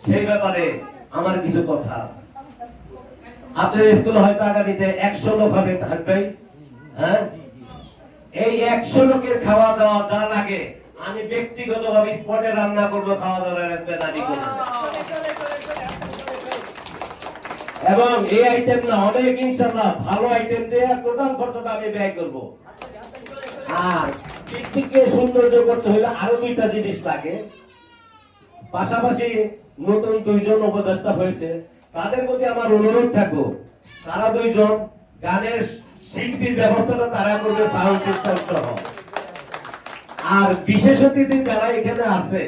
সেই ব্যাপারে আমার কিছু কথা আছে। আপনার স্কুলে হয়তো আগামীতে 100 লোক হবে, থাকবে। হ্যাঁ, এই 100 লোকের খাওয়া দাওয়া যা লাগে আমি ব্যক্তিগতভাবে স্পটে রান্না করব, খাওয়া দাওয়ার অ্যারেঞ্জমেন্ট আমি করব। এবং এই আইটেম না, অনেক ইনশাআল্লাহ ভালো আইটেম দিয়ে টোটাল খরচটা আমি ব্যয় করব। আর পিকনিককে সৌন্দর্য করতে হলে আরো 2টা জিনিস লাগে। পাশাপাশি নতুন 2জন উপদেষ্টা হয়েছে, তাদের প্রতি আমার অনুরোধ থাকবো, তারা 2জন গানের শিল্পীর ব্যবস্থাটা তারা করবে, সাউন্ড সিস্টেম সহ। আর বিশেষ অতিথি যারা এখানে আছে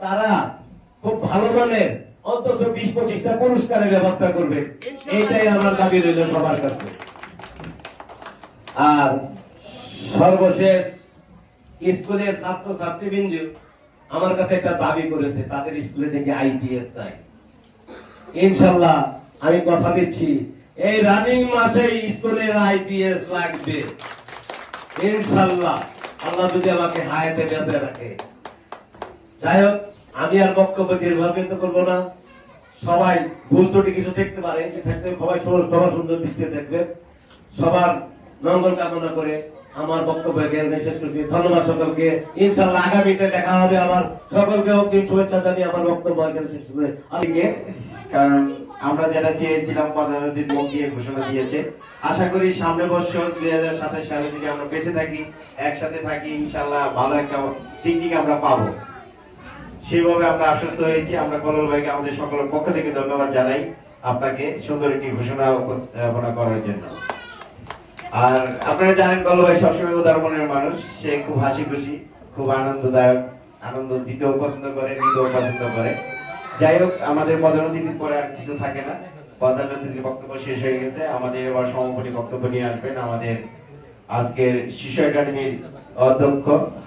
তারা খুব ভালো মানের অন্তত 20-25টা পুরস্কারের ব্যবস্থা করবে। এইটাই আমার দাবি রইল সবার কাছে। আর সর্বশেষ স্কুলের ছাত্র ছাত্রীবৃন্দ আমার কাছে একটা দাবি করেছে, তাদের স্কুলে থেকে আইপিএস নাই। ইনশাআল্লাহ আমি কথা দিচ্ছি এই রানিং মাসে স্কুলের আইপিএস লাগবে ইনশাআল্লাহ, আল্লাহ যদি আমাকে হায়াতে বেঁচে রাখে। যাই হোক, আমি আর বক্তব্য দীর্ঘায়িত করব না। সবাই ভুল ত্রুটি কিছু দেখতে পারে, যে থাকতে সবাই সবার সুন্দর দৃষ্টিতে দেখবেন। সবার মঙ্গল কামনা করে আমার বক্তব্য এখানে শেষ করছি। ধন্যবাদ সকলকে। ইনশাআল্লাহ আগামীতে দেখা হবে। আমার সকলকে অগ্রিম শুভেচ্ছা জানিয়ে আমার বক্তব্য এখানে শেষ করছি। কারণ আমরা যেটা চেয়েছিলাম 15 দিন মুখ দিয়ে ঘোষণা দিয়েছে। আশা করি সামনে বছর 2027 সালে যদি আমরা বেঁচে থাকি, একসাথে থাকি, ইনশাআল্লাহ ভালো একটা পিকনিক আমরা পাবো। সেইভাবে আমরা আশ্বস্ত হয়েছি। আমরা কলল ভাইকে আমাদের সকলের পক্ষ থেকে ধন্যবাদ জানাই আপনাকে সুন্দর একটি ঘোষণা উপস্থাপনা করার জন্য। আর আপনারা জানেন কলল ভাই সবসময় উদার মনের মানুষ। সে খুব হাসি খুশি, খুব আনন্দদায়ক, আনন্দ দিতেও পছন্দ করে, নিতেও পছন্দ করে। যাই হোক, আমাদের প্রধান অতিথির পরে আর কিছু থাকে না। প্রধান অতিথির বক্তব্য শেষ হয়ে গেছে। আমাদের এবার সমাপনী বক্তব্য নিয়ে আসবেন আমাদের আজকের শিশু একাডেমির অধ্যক্ষ